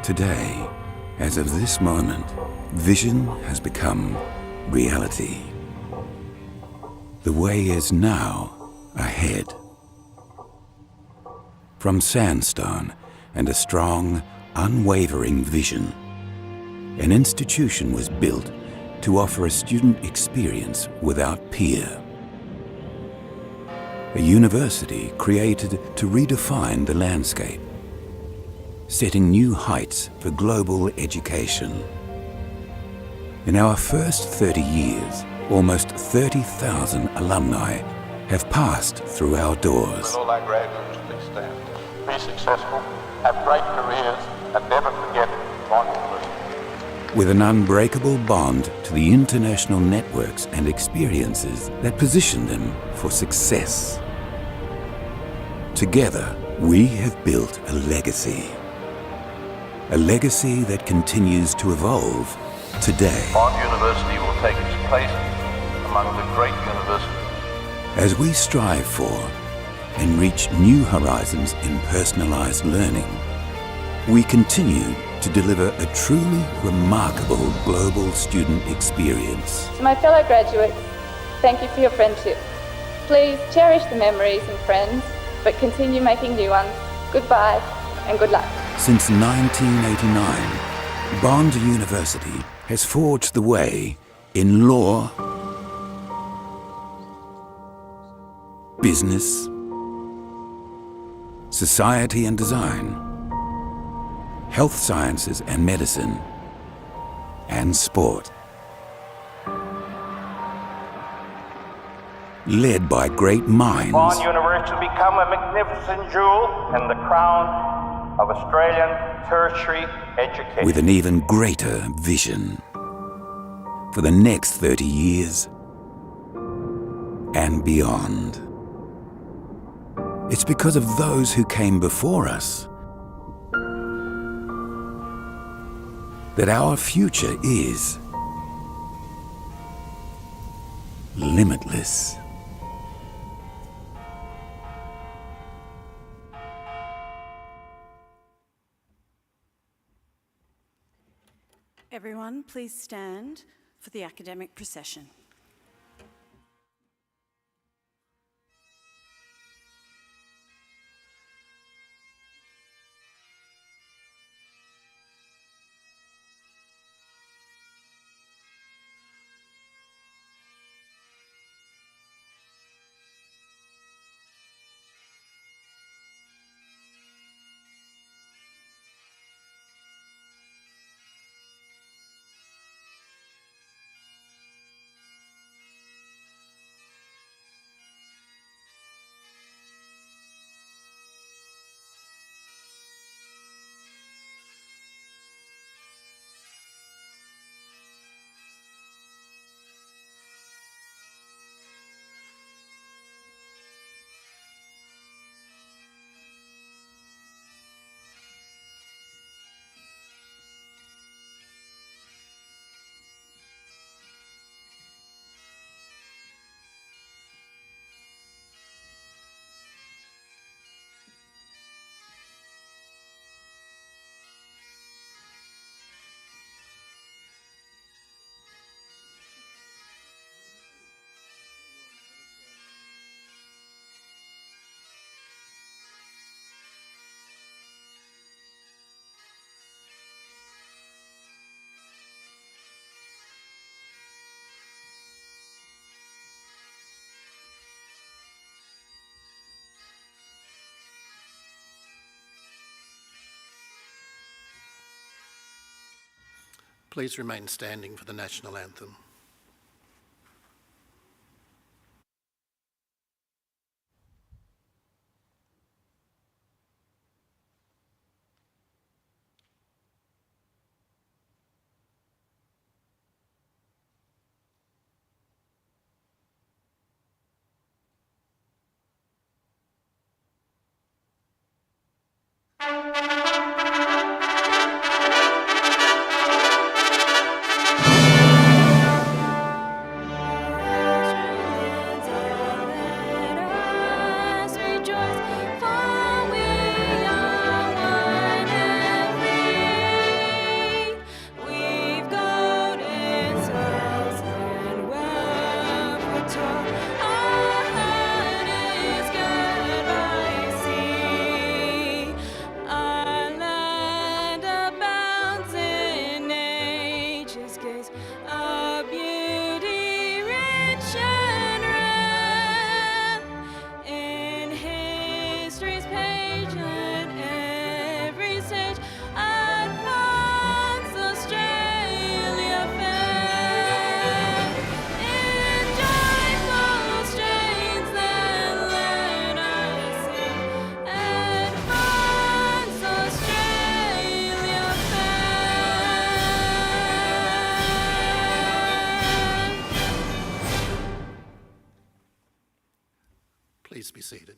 Today, as of this moment, vision has become reality. The way is now ahead. From sandstone and a strong, unwavering vision, an institution was built to offer a student experience without peer. A university created to redefine the landscape, setting new heights for global education. In our first 30 years, almost 30,000 alumni have passed through our doors. Will all our graduates please stand? Be successful, have great careers, and never forget Bond University. With an unbreakable bond to the international networks and experiences that position them for success. Together, we have built a legacy. A legacy that continues to evolve today. Bond University will take its place among the great universities. As we strive for and reach new horizons in personalized learning, we continue to deliver a truly remarkable global student experience. To my fellow graduates, thank you for your friendship. Please cherish the memories and friends, but continue making new ones. Goodbye and good luck. Since 1989, Bond University has forged the way in law, business, society and design, health sciences and medicine, and sport. Led by great minds. Bond University will become a magnificent jewel in the crown of Australian tertiary education. With an even greater vision for the next 30 years and beyond. It's because of those who came before us that our future is limitless. Everyone, please stand for the academic procession. Please remain standing for the national anthem. seated.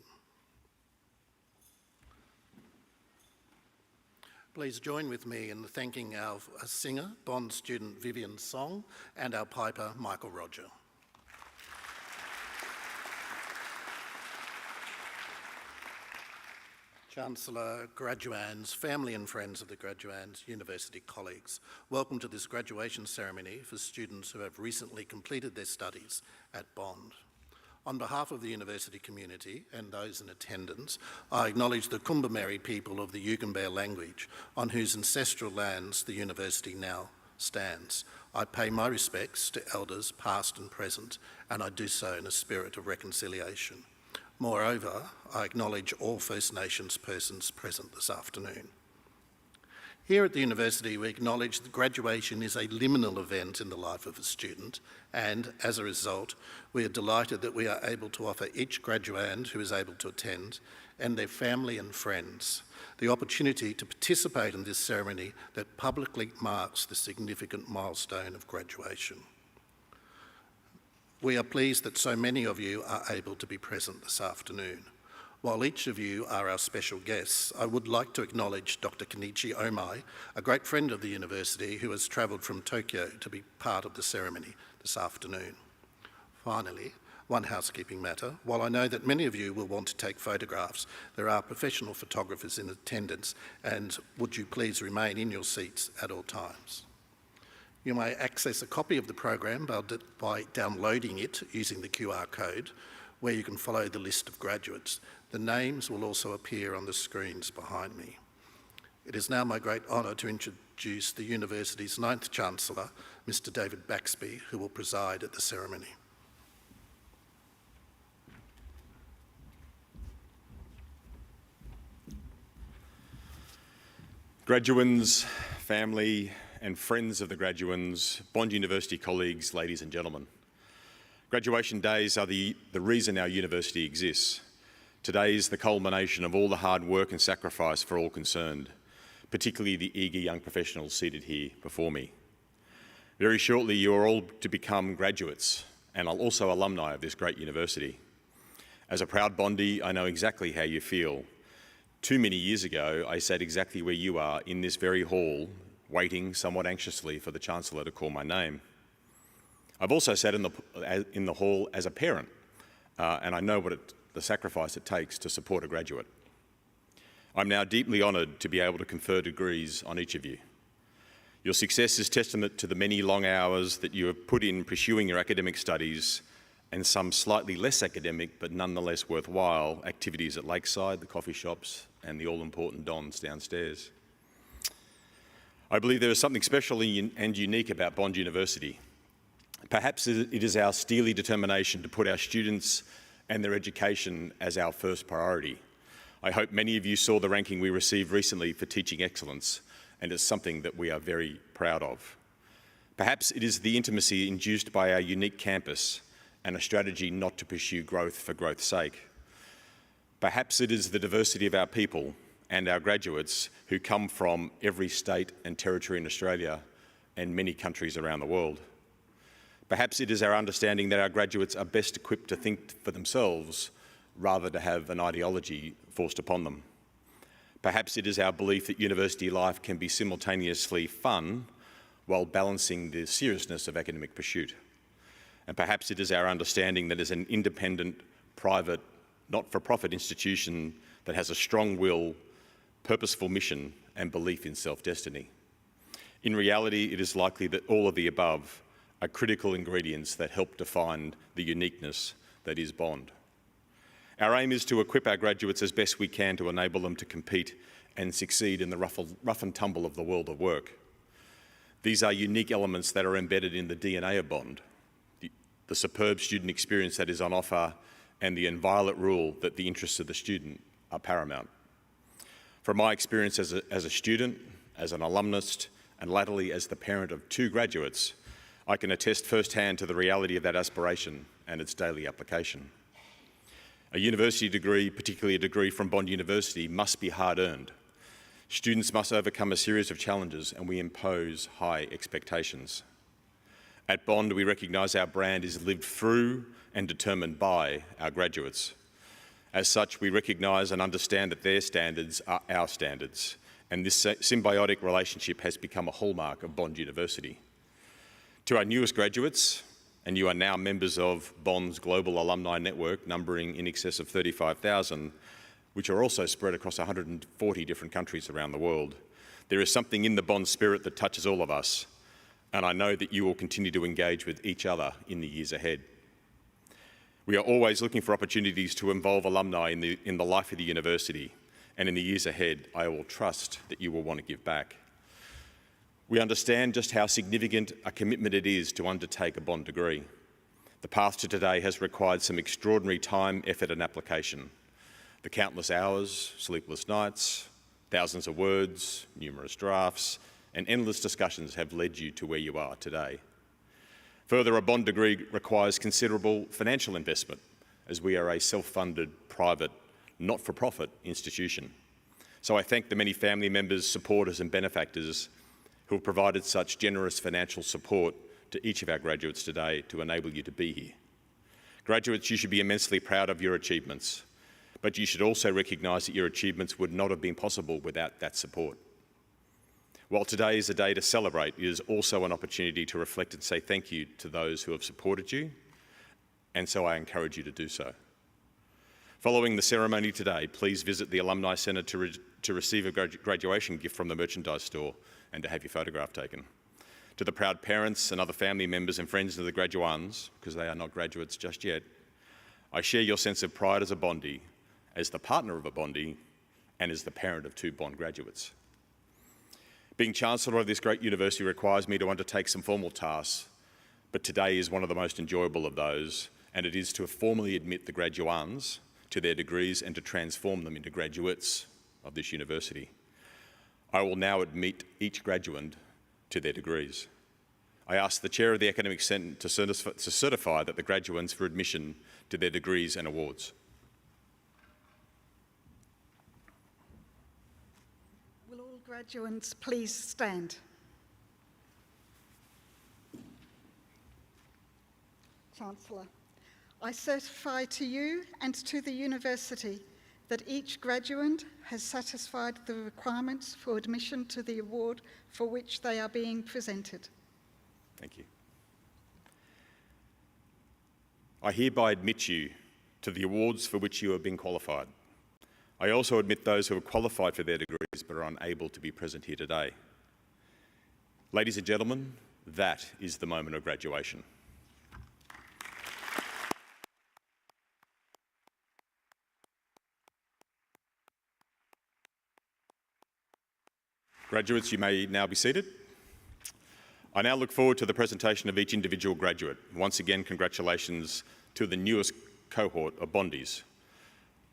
Please join with me in thanking our singer, Bond student Vivian Song, and our piper, Michael Roger. Chancellor, graduands, family and friends of the graduands, university colleagues, welcome to this graduation ceremony for students who have recently completed their studies at Bond. On behalf of the university community and those in attendance, I acknowledge the Kumbameri people of the Yugambeh language on whose ancestral lands the university now stands. I pay my respects to elders past and present, and I do so in a spirit of reconciliation. Moreover, I acknowledge all First Nations persons present this afternoon. Here at the university, we acknowledge that graduation is a liminal event in the life of a student, and as a result, we are delighted that we are able to offer each graduand who is able to attend and their family and friends the opportunity to participate in this ceremony that publicly marks the significant milestone of graduation. We are pleased that so many of you are able to be present this afternoon. While each of you are our special guests, I would like to acknowledge Dr. Kenichi Omai, a great friend of the university who has travelled from Tokyo to be part of the ceremony this afternoon. Finally, one housekeeping matter. While I know that many of you will want to take photographs, there are professional photographers in attendance, and would you please remain in your seats at all times. You may access a copy of the program by downloading it using the QR code, where you can follow the list of graduates. The names will also appear on the screens behind me. It is now my great honour to introduce the university's 9th Chancellor, Mr. David Baxby, who will preside at the ceremony. Graduands, family and friends of the graduands, Bond University colleagues, ladies and gentlemen. Graduation days are the reason our university exists. Today is the culmination of all the hard work and sacrifice for all concerned, particularly the eager young professionals seated here before me. Very shortly, you are all to become graduates and also alumni of this great university. As a proud Bondie, I know exactly how you feel. Too many years ago, I sat exactly where you are in this very hall, waiting somewhat anxiously for the Chancellor to call my name. I've also sat in the hall as a parent, and I know the sacrifice it takes to support a graduate. I'm now deeply honoured to be able to confer degrees on each of you. Your success is testament to the many long hours that you have put in pursuing your academic studies and some slightly less academic but nonetheless worthwhile activities at Lakeside, the coffee shops and the all-important Dons downstairs. I believe there is something special and unique about Bond University. Perhaps it is our steely determination to put our students and their education as our first priority. I hope many of you saw the ranking we received recently for teaching excellence, and it's something that we are very proud of. Perhaps it is the intimacy induced by our unique campus and a strategy not to pursue growth for growth's sake. Perhaps it is the diversity of our people and our graduates who come from every state and territory in Australia and many countries around the world. Perhaps it is our understanding that our graduates are best equipped to think for themselves rather than have an ideology forced upon them. Perhaps it is our belief that university life can be simultaneously fun while balancing the seriousness of academic pursuit. And perhaps it is our understanding that as an independent, private, not-for-profit institution that has a strong will, purposeful mission and belief in self-destiny. In reality, it is likely that all of the above are critical ingredients that help define the uniqueness that is Bond. Our aim is to equip our graduates as best we can to enable them to compete and succeed in the rough and tumble of the world of work. These are unique elements that are embedded in the DNA of Bond, the superb student experience that is on offer and the inviolate rule that the interests of the student are paramount. From my experience as a student, as an alumnus, and latterly as the parent of 2 graduates, I can attest firsthand to the reality of that aspiration and its daily application. A university degree, particularly a degree from Bond University, must be hard-earned. Students must overcome a series of challenges and we impose high expectations. At Bond, we recognise our brand is lived through and determined by our graduates. As such, we recognise and understand that their standards are our standards, and this symbiotic relationship has become a hallmark of Bond University. To our newest graduates, and you are now members of Bond's global alumni network, numbering in excess of 35,000, which are also spread across 140 different countries around the world. There is something in the Bond spirit that touches all of us, and I know that you will continue to engage with each other in the years ahead. We are always looking for opportunities to involve alumni in the life of the university, and in the years ahead, I will trust that you will want to give back. We understand just how significant a commitment it is to undertake a Bond degree. The path to today has required some extraordinary time, effort and application. The countless hours, sleepless nights, thousands of words, numerous drafts, and endless discussions have led you to where you are today. Further, a Bond degree requires considerable financial investment, as we are a self-funded, private, not-for-profit institution. So I thank the many family members, supporters and benefactors who have provided such generous financial support to each of our graduates today to enable you to be here. Graduates, you should be immensely proud of your achievements, but you should also recognise that your achievements would not have been possible without that support. While today is a day to celebrate, it is also an opportunity to reflect and say thank you to those who have supported you, and so I encourage you to do so. Following the ceremony today, please visit the Alumni Centre to receive a graduation gift from the merchandise store and to have your photograph taken. To the proud parents and other family members and friends of the graduands, because they are not graduates just yet, I share your sense of pride as a Bondie, as the partner of a Bondie, and as the parent of 2 Bond graduates. Being Chancellor of this great university requires me to undertake some formal tasks, but today is one of the most enjoyable of those, and it is to formally admit the graduands to their degrees and to transform them into graduates of this university. I will now admit each graduand to their degrees. I ask the Chair of the Academic Senate to certify that the graduands for admission to their degrees and awards. Graduands, please stand. Chancellor, I certify to you and to the university that each graduand has satisfied the requirements for admission to the award for which they are being presented. Thank you. I hereby admit you to the awards for which you have been qualified. I also admit those who are qualified for their degrees but are unable to be present here today. Ladies and gentlemen, that is the moment of graduation. Graduates, you may now be seated. I now look forward to the presentation of each individual graduate. Once again, congratulations to the newest cohort of Bondies.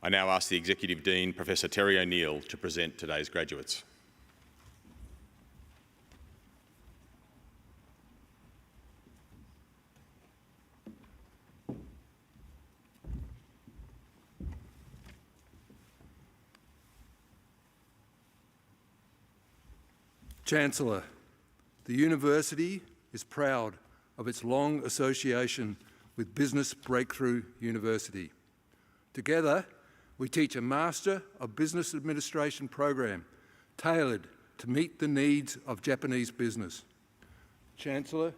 I now ask the Executive Dean, Professor Terry O'Neill, to present today's graduates. Chancellor, the university is proud of its long association with Business Breakthrough University. Together, we teach a Master of Business Administration program tailored to meet the needs of Japanese business. Chancellor,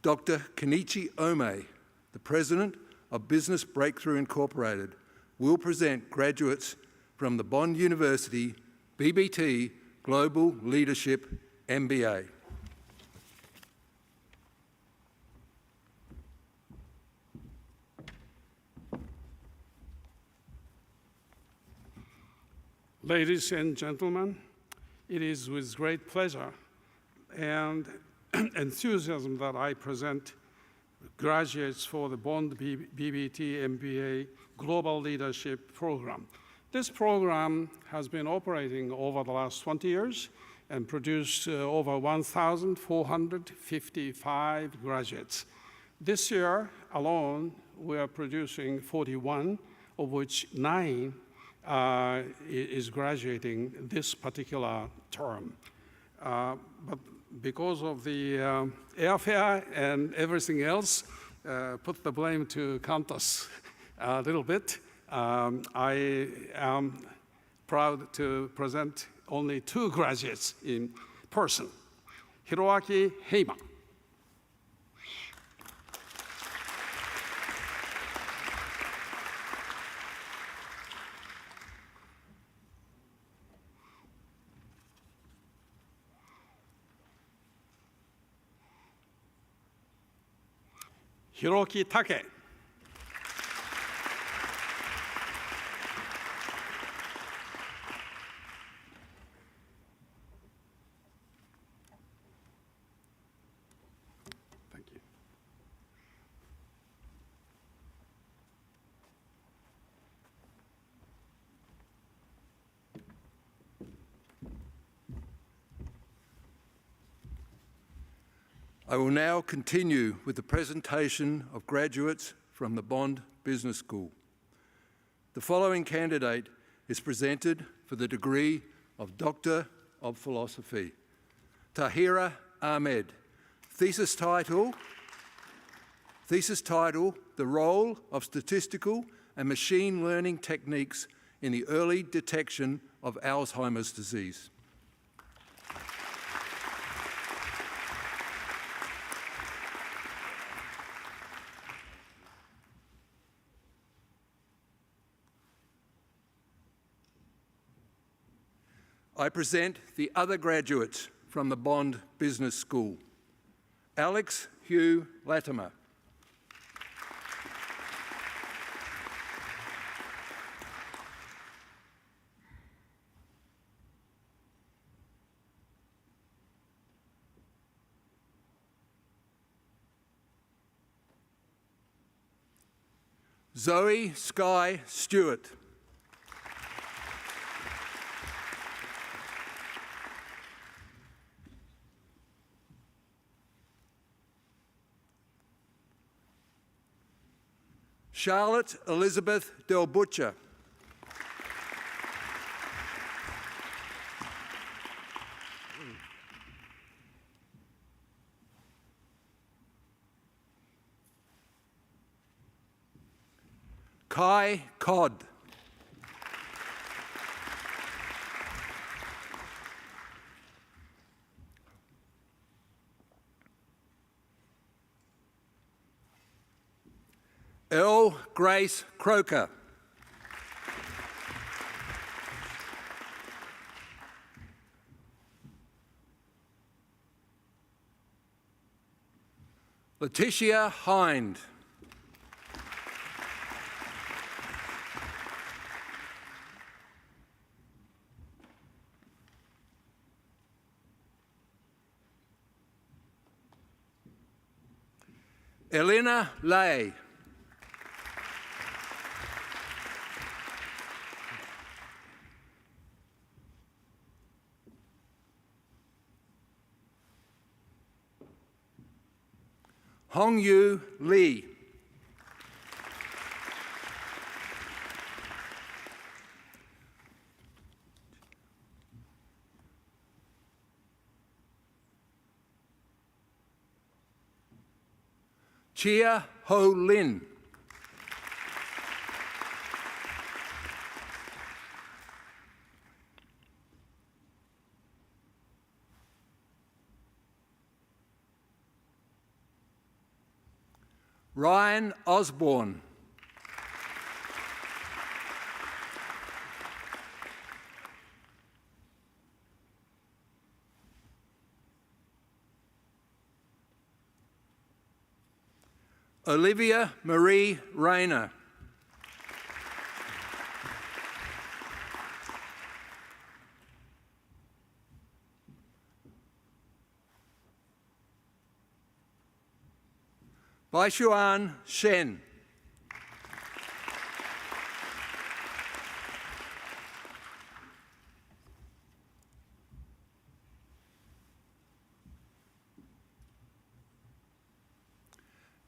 Dr. Kenichi Ome, the President of Business Breakthrough Incorporated, will present graduates from the Bond University BBT Global Leadership MBA. Ladies and gentlemen, it is with great pleasure and enthusiasm that I present graduates for the Bond BBT MBA Global Leadership Program. This program has been operating over the last 20 years and produced over 1,455 graduates. This year alone, we are producing 41, of which 9 is graduating this particular term. But because of the airfare and everything else, put the blame to Qantas a little bit. I am proud to present only 2 graduates in person. Hiroaki Heima. Hiroki Take. Thank you. I will now continue with the presentation of graduates from the Bond Business School. The following candidate is presented for the degree of Doctor of Philosophy. Tahira Ahmed. Thesis title, The Role of Statistical and Machine Learning Techniques in the Early Detection of Alzheimer's Disease. I present the other graduates from the Bond Business School. Alex Hugh Latimer. Zoe Skye Stewart. Charlotte Elizabeth Del Butcher. Kai Codd. L. Grace Croker. Letitia Hind. Elena Lay. Hongyu Lee. Chia Ho Lin. Ryan Osborne. Olivia Marie Rayner. Baishuan Shen.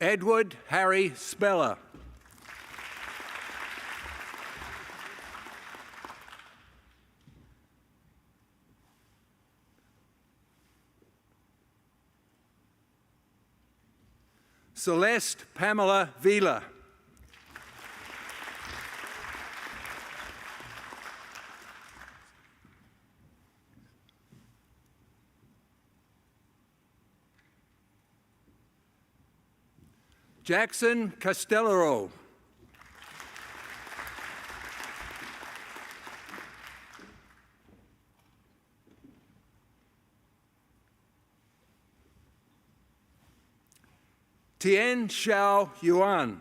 Edward Harry Speller. Celeste Pamela Vila. Jackson Castellaro. Tien Xiao Yuan.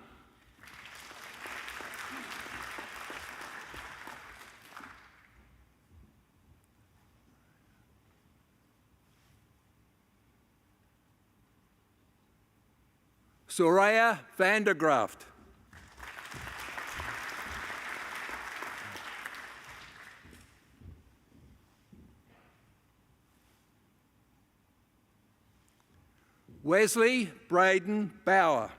Soraya van der Graft. Wesley Braden Bauer.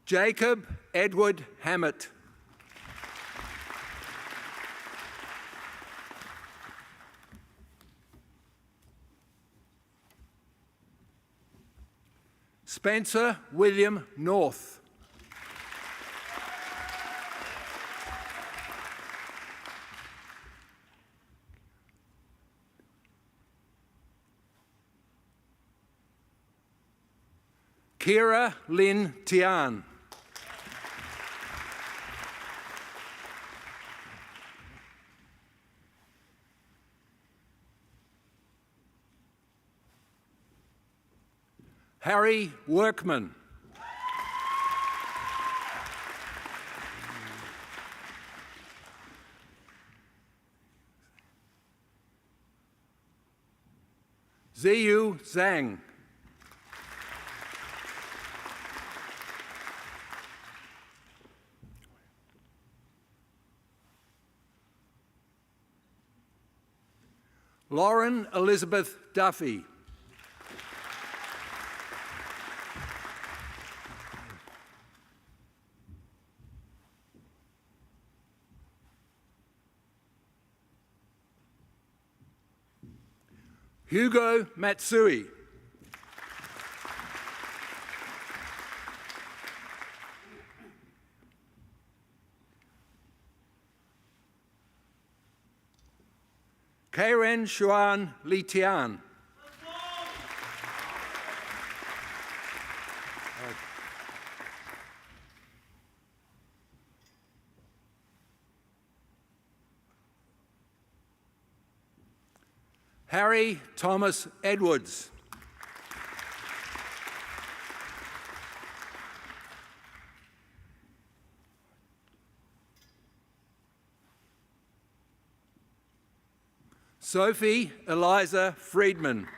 Jacob Edward Hammett. Spencer William North. Kira Lynn Tian. Harry Workman. Ziyu Zhang. Lauren Elizabeth Duffy. Hugo Matsui. Karen Xuan Li Tian. Harry Thomas Edwards. Sophie Eliza Friedman.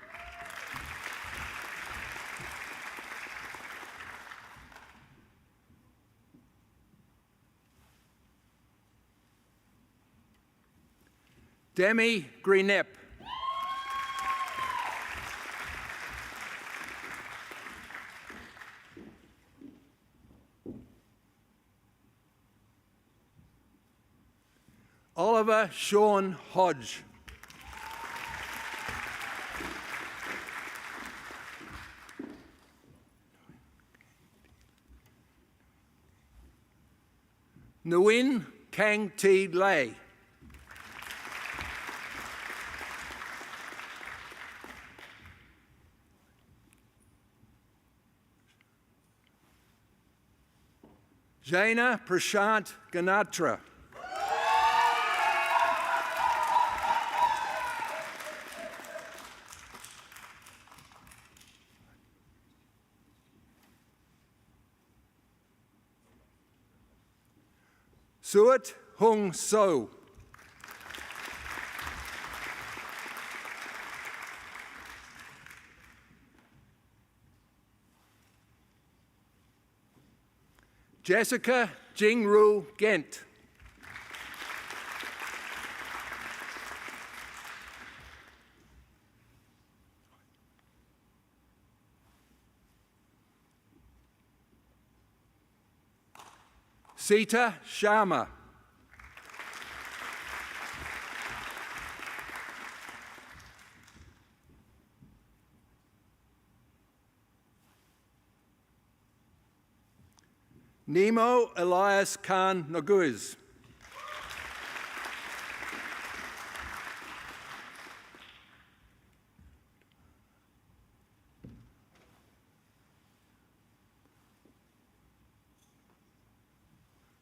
Demi Greenep. Oliver Sean Hodge. Nguyen Kang T. Lay. Jaina Prashant Ganatra. Suat Hung So. Jessica Jingru Gent. Sita Sharma. Nemo Elias Khan Noguiz.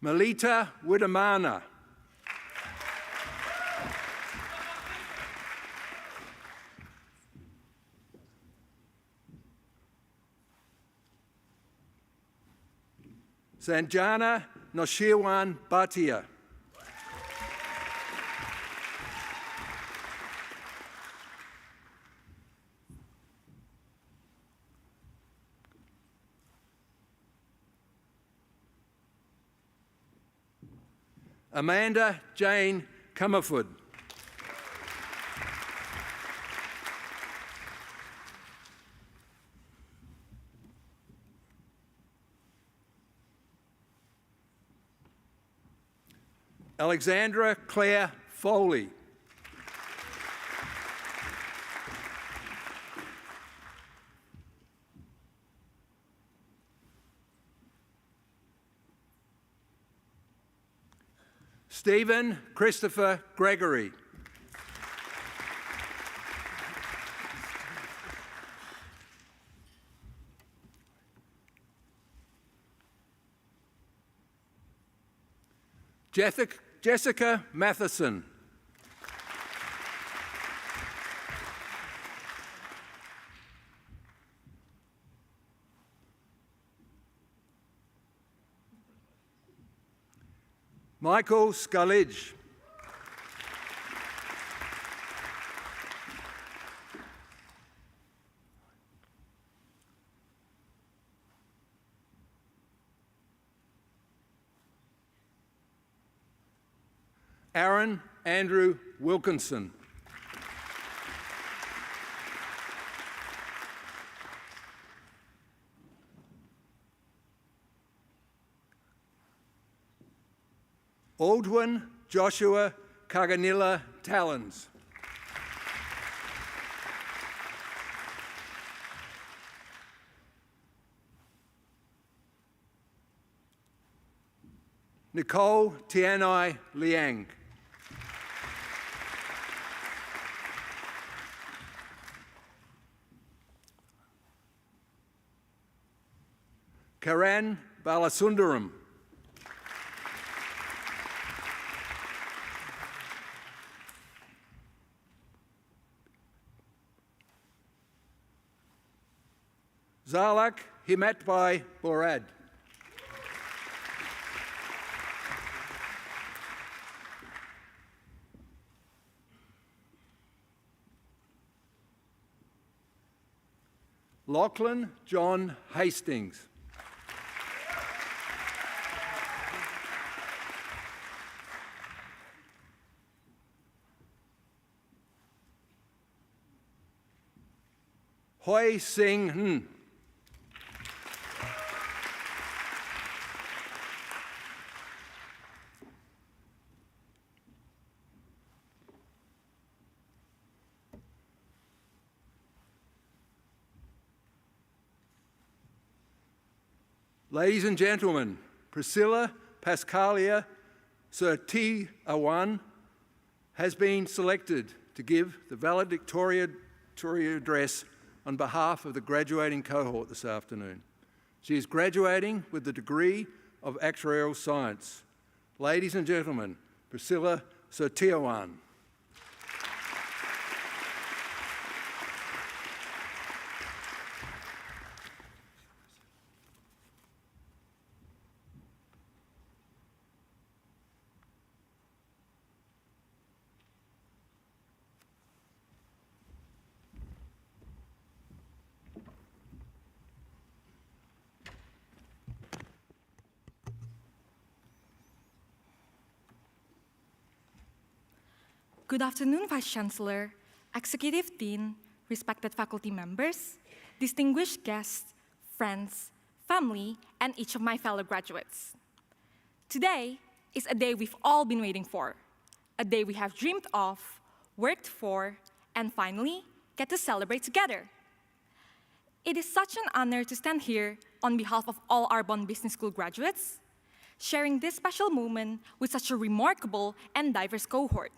Melita Widamana. Sanjana Noshirwan Bhatia. Amanda Jane Comerford. Alexandra Claire Foley. Stephen Christopher Gregory. Jessica Matheson. Michael Scullidge. Aaron Andrew Wilkinson. Aldwin Joshua Kaganilla Talons. Nicole Tianai Liang. Karan Balasundaram. Zalak Himatbai Borad. Lachlan John Hastings. Hoi Sing Hun. Ladies and gentlemen, Priscilla Pascalia Surti-Awan has been selected to give the valedictorian address on behalf of the graduating cohort this afternoon. She is graduating with the degree of Actuarial Science. Ladies and gentlemen, Priscilla Surti-Awan. Good afternoon, Vice-Chancellor, Executive Dean, respected faculty members, distinguished guests, friends, family, and each of my fellow graduates. Today is a day we've all been waiting for, a day we have dreamed of, worked for, and finally get to celebrate together. It is such an honor to stand here on behalf of all our Bond Business School graduates, sharing this special moment with such a remarkable and diverse cohort.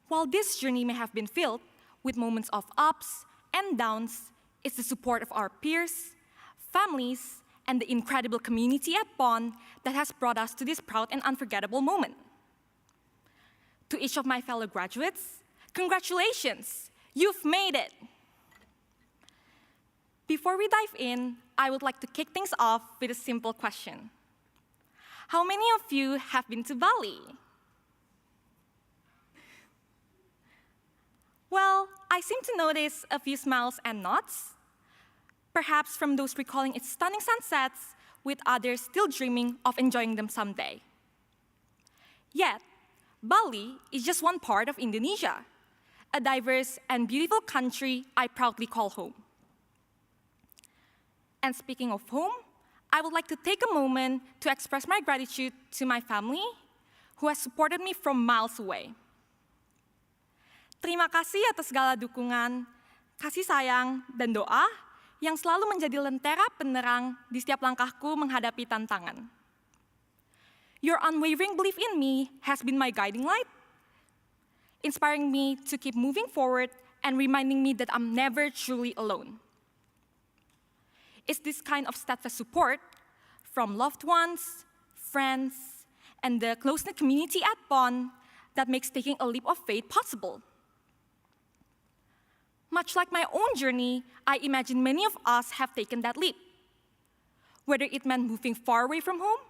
While this journey may have been filled with moments of ups and downs, it's the support of our peers, families, and the incredible community at Bond that has brought us to this proud and unforgettable moment. To each of my fellow graduates, congratulations, you've made it. Before we dive in, I would like to kick things off with a simple question. How many of you have been to Bali? Well, I seem to notice a few smiles and nods, perhaps from those recalling its stunning sunsets, with others still dreaming of enjoying them someday. Yet, Bali is just one part of Indonesia, a diverse and beautiful country I proudly call home. And speaking of home, I would like to take a moment to express my gratitude to my family who has supported me from miles away. Terima kasih atas segala dukungan, kasih sayang, dan doa yang selalu menjadi lentera penerang di setiap langkahku menghadapi tantangan. Your unwavering belief in me has been my guiding light, inspiring me to keep moving forward and reminding me that I'm never truly alone. It's this kind of steadfast support from loved ones, friends, and the close-knit community at Bond that makes taking a leap of faith possible. Much like my own journey, I imagine many of us have taken that leap, whether it meant moving far away from home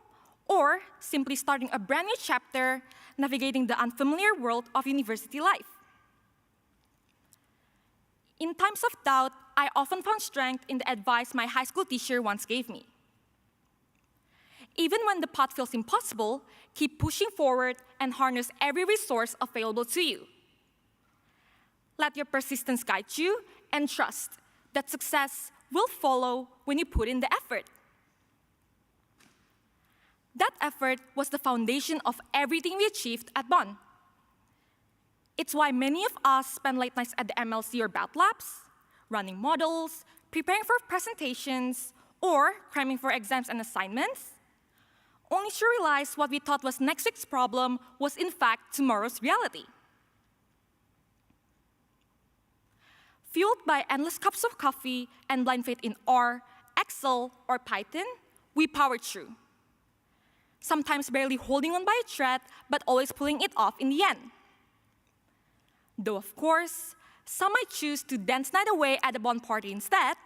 or simply starting a brand new chapter, navigating the unfamiliar world of university life. In times of doubt, I often found strength in the advice my high school teacher once gave me. Even when the path feels impossible, keep pushing forward and harness every resource available to you. Let your persistence guide you and trust that success will follow when you put in the effort. That effort was the foundation of everything we achieved at Bond. It's why many of us spend late nights at the MLC or Bat Labs, running models, preparing for presentations, or cramming for exams and assignments, only to realize what we thought was next week's problem was in fact tomorrow's reality. Fueled by endless cups of coffee and blind faith in R, Excel, or Python, we powered through. Sometimes barely holding on by a thread, but always pulling it off in the end. Though, of course, some might choose to dance night away at a Bond party instead,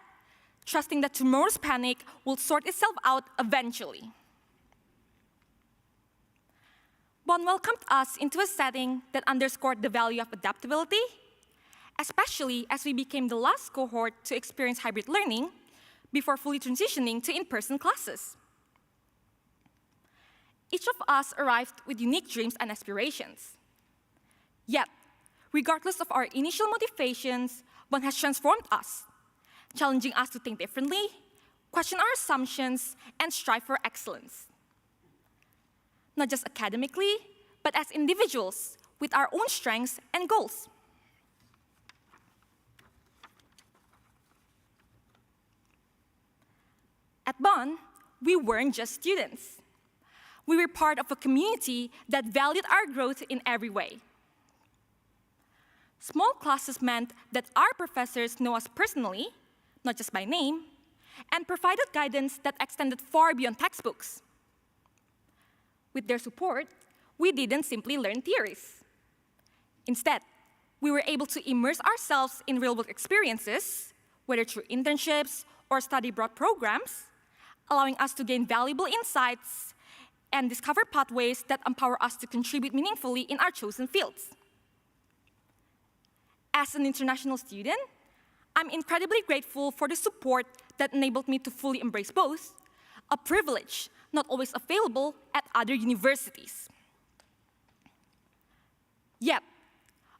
trusting that tomorrow's panic will sort itself out eventually. Bond welcomed us into a setting that underscored the value of adaptability, especially as we became the last cohort to experience hybrid learning before fully transitioning to in-person classes. Each of us arrived with unique dreams and aspirations. Yet, regardless of our initial motivations, Bond has transformed us, challenging us to think differently, question our assumptions, and strive for excellence. Not just academically, but as individuals with our own strengths and goals. At Bond, we weren't just students. We were part of a community that valued our growth in every way. Small classes meant that our professors know us personally, not just by name, and provided guidance that extended far beyond textbooks. With their support, we didn't simply learn theories. Instead, we were able to immerse ourselves in real-world experiences, whether through internships or study abroad programs, allowing us to gain valuable insights and discover pathways that empower us to contribute meaningfully in our chosen fields. As an international student, I'm incredibly grateful for the support that enabled me to fully embrace both, a privilege not always available at other universities. Yet,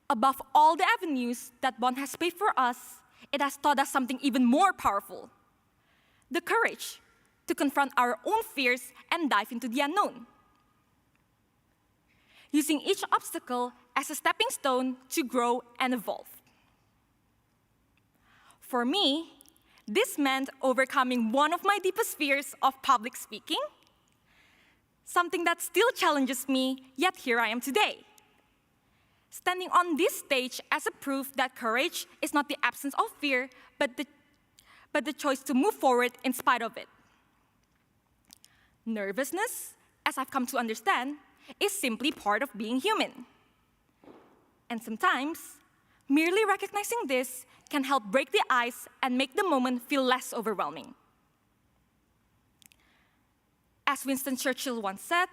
above all the avenues that Bond has paved for us, it has taught us something even more powerful: the courage to confront our own fears and dive into the unknown. Using each obstacle as a stepping stone to grow and evolve. For me, This meant overcoming one of my deepest fears of public speaking, something that still challenges me, yet here I am today. Standing on this stage as a proof that courage is not the absence of fear, but the choice to move forward in spite of it. Nervousness, as I've come to understand, is simply part of being human. And sometimes, merely recognizing this can help break the ice and make the moment feel less overwhelming. As Winston Churchill once said,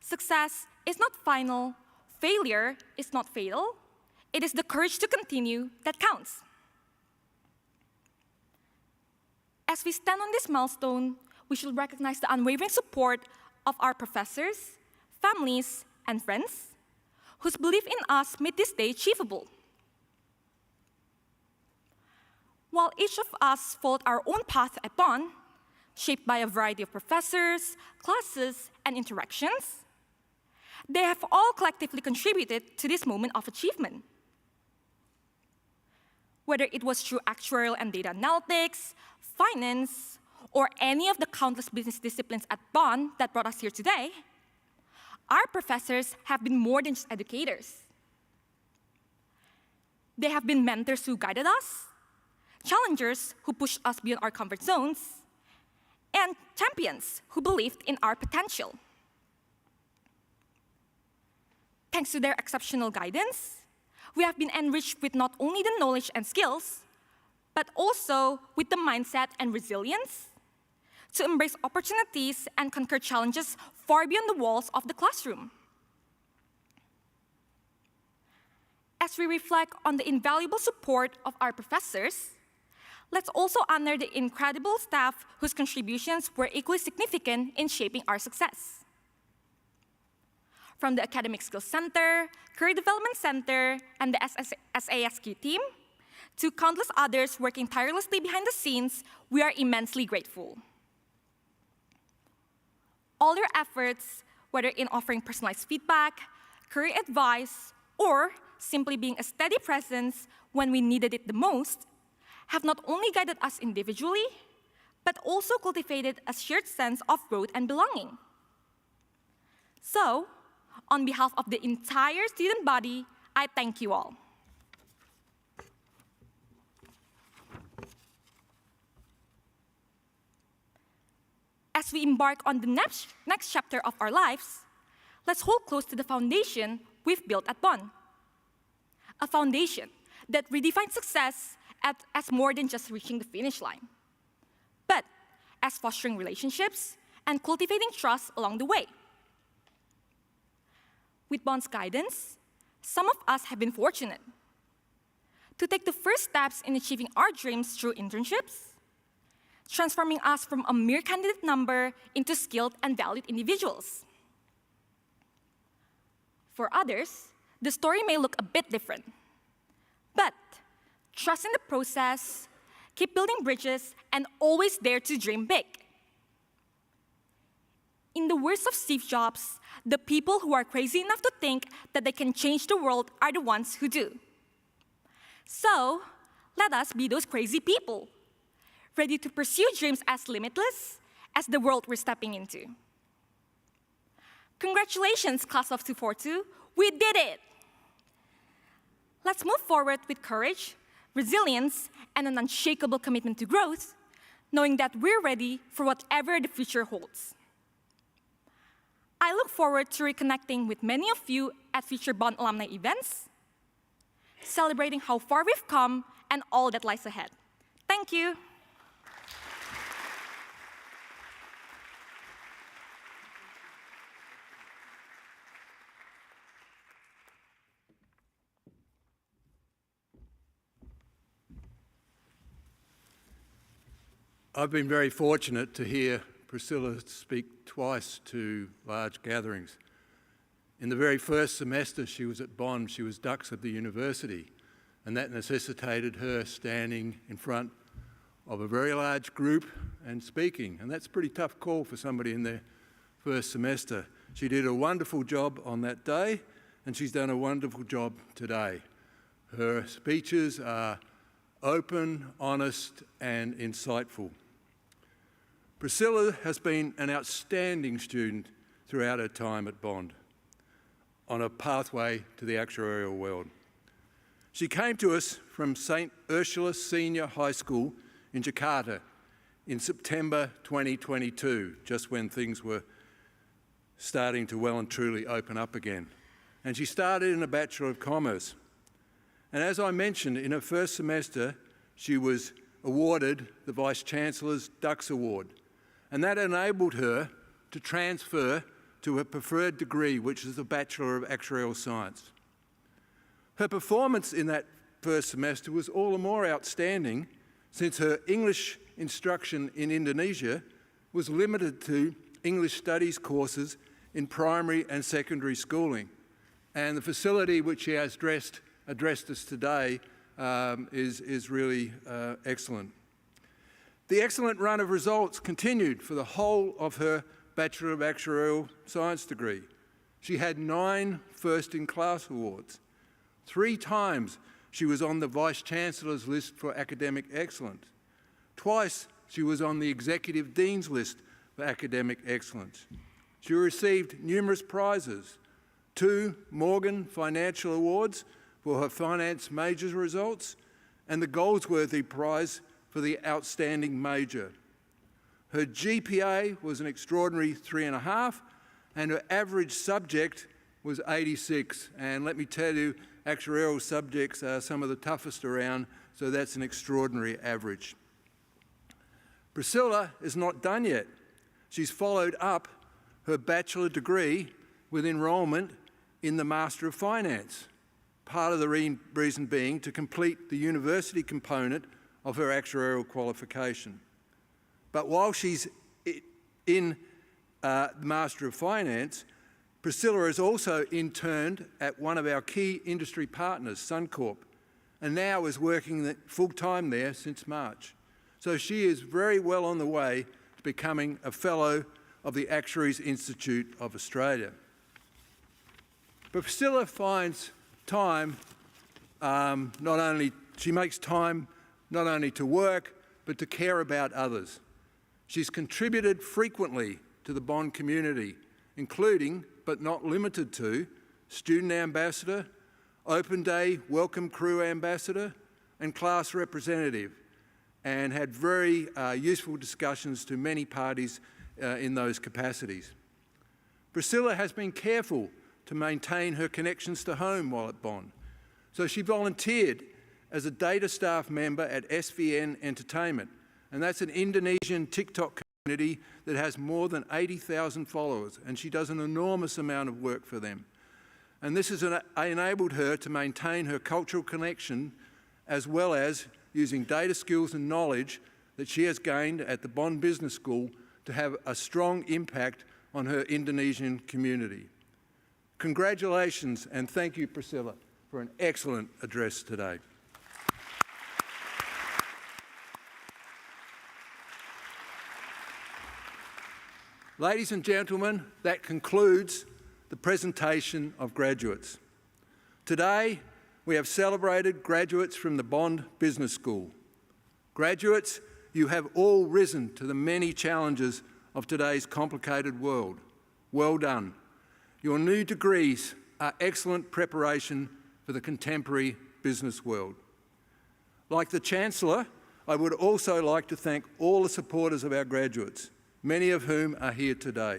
success is not final, failure is not fatal, it is the courage to continue that counts. As we stand on this milestone, we should recognize the unwavering support of our professors, families, and friends, whose belief in us made this day achievable. While each of us followed our own path at Bond, shaped by a variety of professors, classes, and interactions, they have all collectively contributed to this moment of achievement. Whether it was through actuarial and data analytics, finance, or any of the countless business disciplines at Bond that brought us here today, our professors have been more than just educators. They have been mentors who guided us, challengers who pushed us beyond our comfort zones, and champions who believed in our potential. Thanks to their exceptional guidance, we have been enriched with not only the knowledge and skills, but also with the mindset and resilience to embrace opportunities and conquer challenges far beyond the walls of the classroom. As we reflect on the invaluable support of our professors, let's also honor the incredible staff whose contributions were equally significant in shaping our success. From the Academic Skills Center, Career Development Center, and the SASQ team, to countless others working tirelessly behind the scenes, we are immensely grateful. All your efforts, whether in offering personalized feedback, career advice, or simply being a steady presence when we needed it the most, have not only guided us individually, but also cultivated a shared sense of growth and belonging. So, on behalf of the entire student body, I thank you all. As we embark on the next chapter of our lives, let's hold close to the foundation we've built at Bond. A foundation that redefines success as more than just reaching the finish line, but as fostering relationships and cultivating trust along the way. With Bond's guidance, some of us have been fortunate to take the first steps in achieving our dreams through internships, transforming us from a mere candidate number into skilled and valued individuals. For others, the story may look a bit different, but trust in the process, keep building bridges, and always dare to dream big. In the words of Steve Jobs, the people who are crazy enough to think that they can change the world are the ones who do. So, let us be those crazy people, ready to pursue dreams as limitless as the world we're stepping into. Congratulations, Class of 242, we did it! Let's move forward with courage, resilience, and an unshakable commitment to growth, knowing that we're ready for whatever the future holds. I look forward to reconnecting with many of you at future Bond alumni events, celebrating how far we've come and all that lies ahead. Thank you. I've been very fortunate to hear Priscilla speak twice to large gatherings. In the very first semester she was at Bond, she was Dux of the university, and that necessitated her standing in front of a very large group and speaking, and that's a pretty tough call for somebody in their first semester. She did a wonderful job on that day, and she's done a wonderful job today. Her speeches are open, honest and insightful. Priscilla has been an outstanding student throughout her time at Bond on a pathway to the actuarial world. She came to us from St. Ursula Senior High School in Jakarta in September 2022, just when things were starting to well and truly open up again. And she started in a Bachelor of Commerce. And as I mentioned, in her first semester, she was awarded the Vice-Chancellor's Dux Award. And that enabled her to transfer to her preferred degree, which is the Bachelor of Actuarial Science. Her performance in that first semester was all the more outstanding since her English instruction in Indonesia was limited to English studies courses in primary and secondary schooling. And the facility which she has addressed us today is really excellent. The excellent run of results continued for the whole of her Bachelor of Actuarial Science degree. She had 9 first-in-class awards. 3 times she was on the Vice-Chancellor's list for academic excellence. Twice she was on the Executive Dean's list for academic excellence. She received numerous prizes, 2 Morgan Financial Awards for her finance major results and the Goldsworthy Prize for the outstanding major. Her GPA was an extraordinary 3.5 and her average subject was 86. And let me tell you, actuarial subjects are some of the toughest around, so that's an extraordinary average. Priscilla is not done yet. She's followed up her bachelor degree with enrolment in the Master of Finance, part of the reason being to complete the university component of her actuarial qualification. But while she's in the Master of Finance, Priscilla is also interned at one of our key industry partners, Suncorp, and now is working full-time there since March. So she is very well on the way to becoming a Fellow of the Actuaries Institute of Australia. But Priscilla finds time, she makes time not only to work, but to care about others. She's contributed frequently to the Bond community, including, but not limited to, Student Ambassador, Open Day Welcome Crew Ambassador, and Class Representative, and had very useful discussions to many parties in those capacities. Priscilla has been careful to maintain her connections to home while at Bond, so she volunteered as a data staff member at SVN Entertainment, and that's an Indonesian TikTok community that has more than 80,000 followers, and she does an enormous amount of work for them. And this has enabled her to maintain her cultural connection, as well as using data skills and knowledge that she has gained at the Bond Business School to have a strong impact on her Indonesian community. Congratulations and thank you, Priscilla, for an excellent address today. Ladies and gentlemen, that concludes the presentation of graduates. Today, we have celebrated graduates from the Bond Business School. Graduates, you have all risen to the many challenges of today's complicated world. Well done. Your new degrees are excellent preparation for the contemporary business world. Like the Chancellor, I would also like to thank all the supporters of our graduates, many of whom are here today.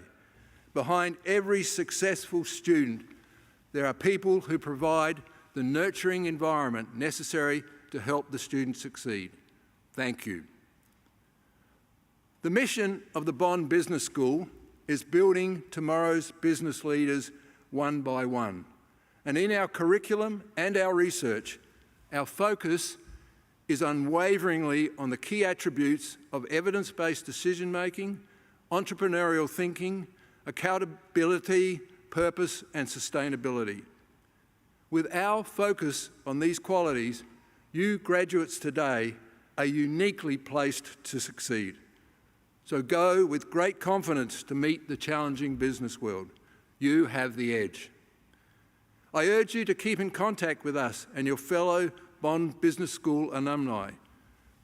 Behind every successful student, there are people who provide the nurturing environment necessary to help the student succeed. Thank you. The mission of the Bond Business School is building tomorrow's business leaders one by one. And in our curriculum and our research, our focus is unwaveringly on the key attributes of evidence-based decision-making, entrepreneurial thinking, accountability, purpose, and sustainability. With our focus on these qualities, you graduates today are uniquely placed to succeed. So go with great confidence to meet the challenging business world. You have the edge. I urge you to keep in contact with us and your fellow Bond Business School alumni.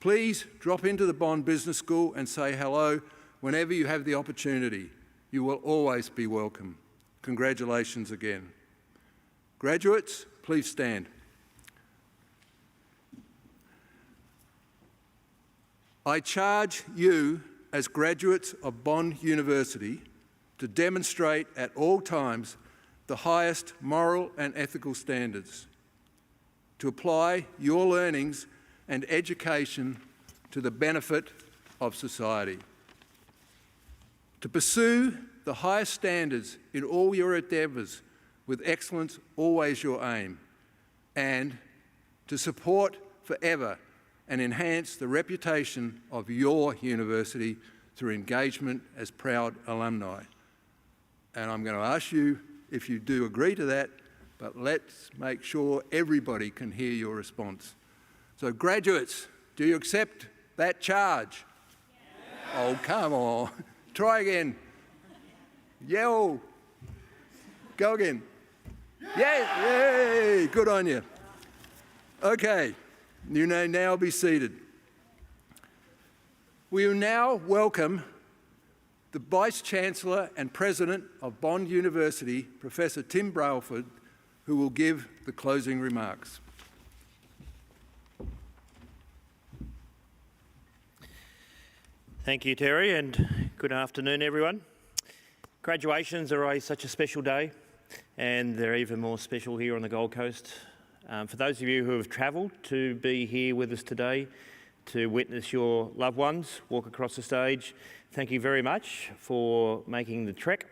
Please drop into the Bond Business School and say hello whenever you have the opportunity. You will always be welcome. Congratulations again. Graduates, please stand. I charge you as graduates of Bond University to demonstrate at all times the highest moral and ethical standards, to apply your learnings and education to the benefit of society, to pursue the highest standards in all your endeavours with excellence always your aim, and to support forever and enhance the reputation of your university through engagement as proud alumni. And I'm going to ask you if you do agree to that, but let's make sure everybody can hear your response. So graduates, do you accept that charge? Yeah. Oh, come on. Try again. Yell. Go again. Yeah. Yay! Good on you. Okay, you may now be seated. We will now welcome the Vice-Chancellor and President of Bond University, Professor Tim Brailford, who will give the closing remarks. Thank you, Terry, and good afternoon, everyone. Graduations are always such a special day, and they're even more special here on the Gold Coast. For those of you who have travelled to be here with us today, to witness your loved ones walk across the stage, thank you very much for making the trek.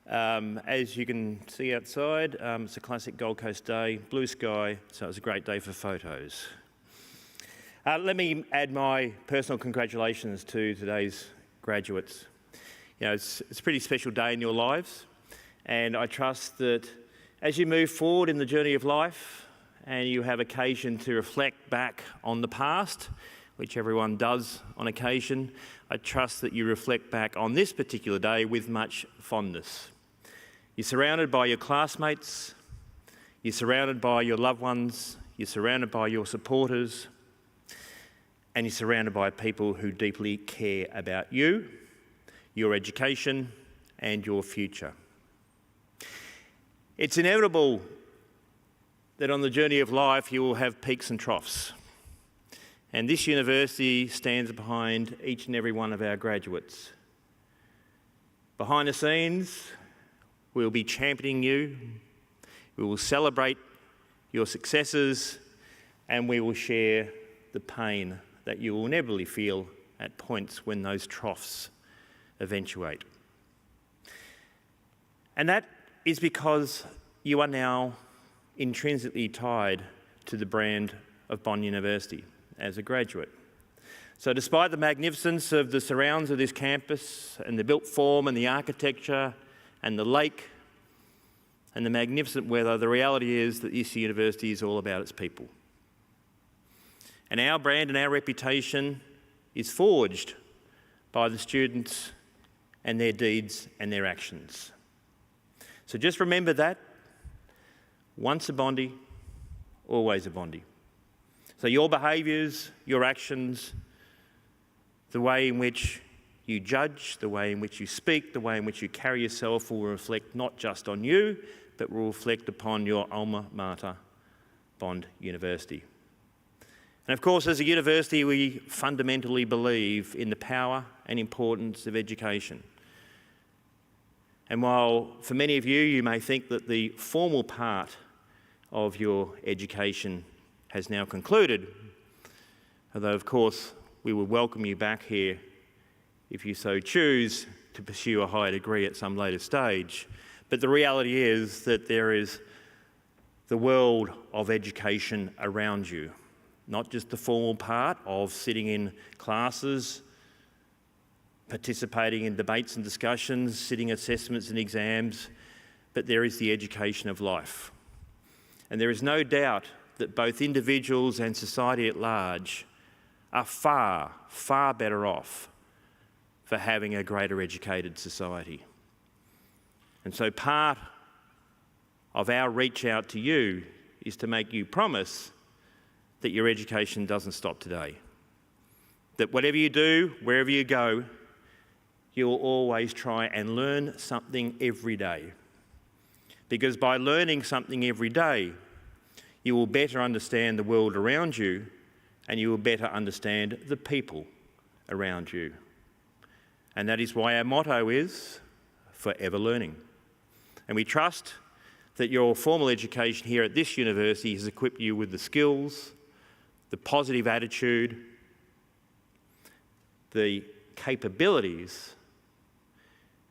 As you can see outside, it's a classic Gold Coast day, blue sky, so it's a great day for photos. Let me add my personal congratulations to today's graduates. You know, it's a pretty special day in your lives, and I trust that as you move forward in the journey of life and you have occasion to reflect back on the past, which everyone does on occasion, I trust that you reflect back on this particular day with much fondness. You're surrounded by your classmates, you're surrounded by your loved ones, you're surrounded by your supporters, and you're surrounded by people who deeply care about you, your education, and your future. It's inevitable that on the journey of life you will have peaks and troughs. And this university stands behind each and every one of our graduates. Behind the scenes, we'll be championing you, we will celebrate your successes, and we will share the pain that you will inevitably feel at points when those troughs eventuate. And that is because you are now intrinsically tied to the brand of Bond University as a graduate. So despite the magnificence of the surrounds of this campus and the built form and the architecture and the lake and the magnificent weather, the reality is that this university is all about its people. And our brand and our reputation is forged by the students and their deeds and their actions. So just remember that, once a Bondi, always a Bondi. So your behaviours, your actions, the way in which you judge, the way in which you speak, the way in which you carry yourself will reflect not just on you, but will reflect upon your alma mater, Bond University. And of course, as a university, we fundamentally believe in the power and importance of education. And while for many of you, you may think that the formal part of your education has now concluded, although of course we will welcome you back here if you so choose to pursue a higher degree at some later stage. But the reality is that there is the world of education around you. Not just the formal part of sitting in classes, participating in debates and discussions, sitting assessments and exams, but there is the education of life. And there is no doubt that both individuals and society at large are far, far better off for having a greater educated society. And so part of our reach out to you is to make you promise that your education doesn't stop today. That whatever you do, wherever you go, you'll always try and learn something every day. Because by learning something every day, you will better understand the world around you and you will better understand the people around you. And that is why our motto is forever learning. And we trust that your formal education here at this university has equipped you with the skills, the positive attitude, the capabilities,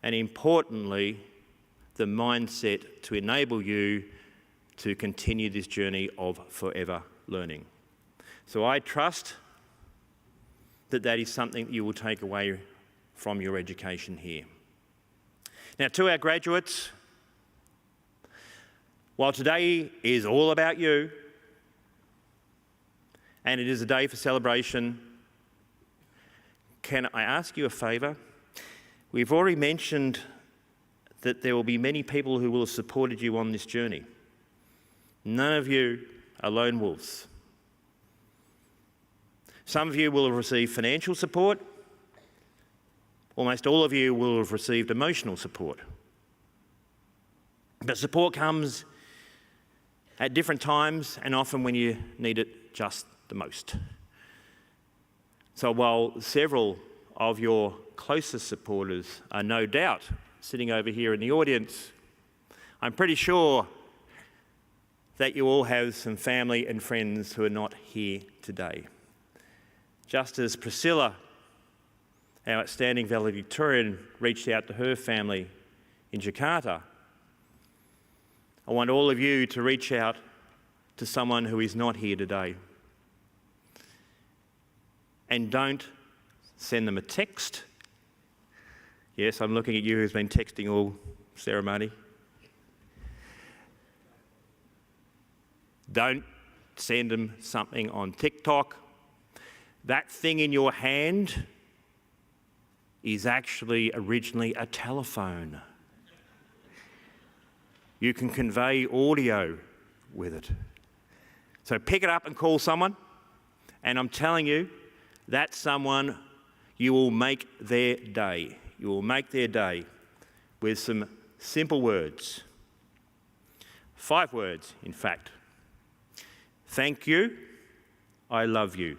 and importantly, the mindset to enable you to continue this journey of forever learning. So I trust that that is something that you will take away from your education here. Now, to our graduates, while today is all about you, and it is a day for celebration, can I ask you a favour? We've already mentioned that there will be many people who will have supported you on this journey. None of you are lone wolves. Some of you will have received financial support. Almost all of you will have received emotional support. But support comes at different times and often when you need it just the most. So while several of your closest supporters are no doubt sitting over here in the audience, I'm pretty sure that you all have some family and friends who are not here today. Just as Priscilla, our outstanding valedictorian, reached out to her family in Jakarta, I want all of you to reach out to someone who is not here today. And don't send them a text. Yes, I'm looking at you who's been texting all ceremony. Don't send them something on TikTok. That thing in your hand is actually originally a telephone. You can convey audio with it. So pick it up and call someone, and I'm telling you, that someone, you will make their day. You will make their day with some simple words. 5 words, in fact. Thank you, I love you.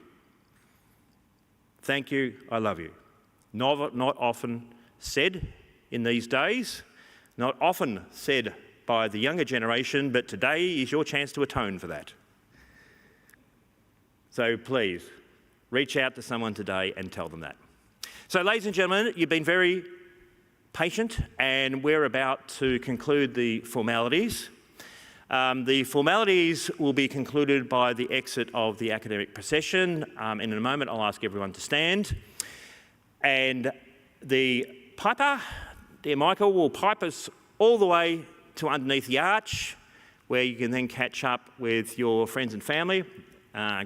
Thank you, I love you. Not often said in these days, not often said by the younger generation, but today is your chance to atone for that. So please, reach out to someone today and tell them that. So ladies and gentlemen, you've been very patient and we're about to conclude the formalities. The formalities will be concluded by the exit of the academic procession. In a moment, I'll ask everyone to stand. And the piper, dear Michael, will pipe us all the way to underneath the arch, where you can then catch up with your friends and family.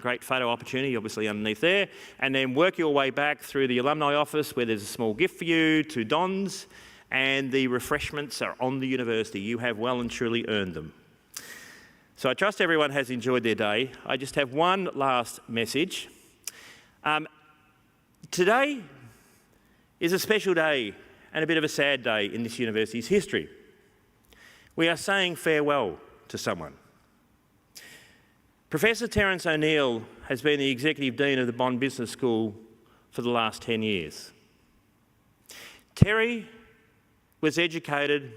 Great photo opportunity, obviously, underneath there. And then work your way back through the alumni office, where there's a small gift for you, to Don's, and the refreshments are on the university. You have well and truly earned them. So I trust everyone has enjoyed their day. I just have one last message. Today is a special day and a bit of a sad day in this university's history. We are saying farewell to someone. Professor Terence O'Neill has been the Executive Dean of the Bond Business School for the last 10 years. Terry was educated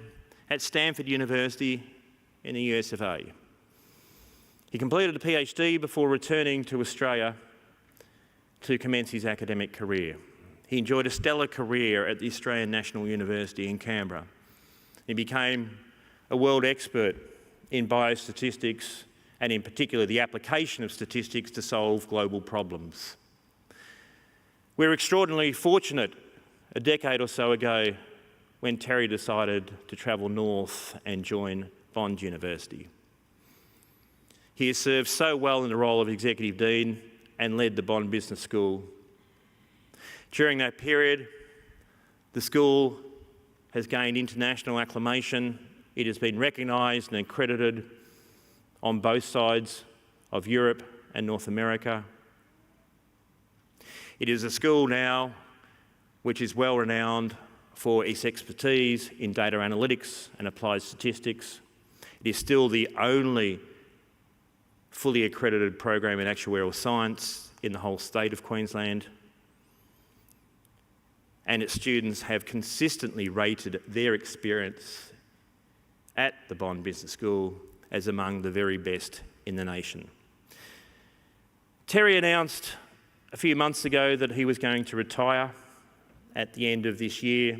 at Stanford University in the US of A. He completed a PhD before returning to Australia to commence his academic career. He enjoyed a stellar career at the Australian National University in Canberra. He became a world expert in biostatistics and in particular the application of statistics to solve global problems. We're extraordinarily fortunate a decade or so ago when Terry decided to travel north and join Bond University. He has served so well in the role of Executive Dean and led the Bond Business School. During that period, the school has gained international acclamation. It has been recognised and accredited on both sides of Europe and North America. It is a school now which is well renowned for its expertise in data analytics and applied statistics. It is still the only fully accredited program in actuarial science in the whole state of Queensland. And its students have consistently rated their experience at the Bond Business School as among the very best in the nation. Terry announced a few months ago that he was going to retire at the end of this year.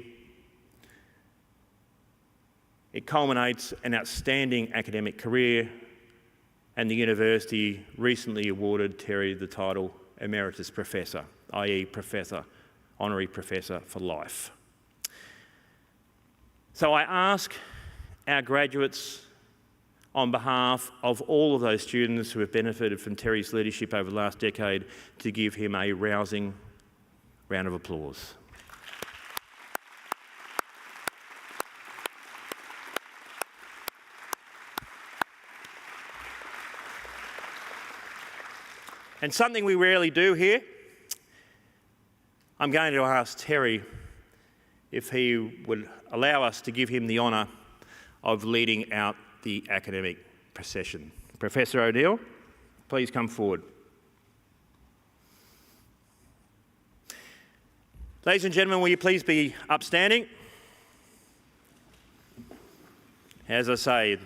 It culminates an outstanding academic career, and the university recently awarded Terry the title Emeritus Professor, i.e. Professor, Honorary Professor for life. So I ask our graduates, on behalf of all of those students who have benefited from Terry's leadership over the last decade, to give him a rousing round of applause. And something we rarely do here, I'm going to ask Terry if he would allow us to give him the honour of leading out the academic procession. Professor O'Neill, please come forward. Ladies and gentlemen, will you please be upstanding? As I say,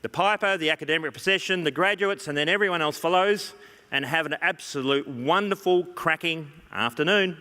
the Piper, the academic procession, the graduates, and then everyone else follows, and have an absolute wonderful, cracking afternoon.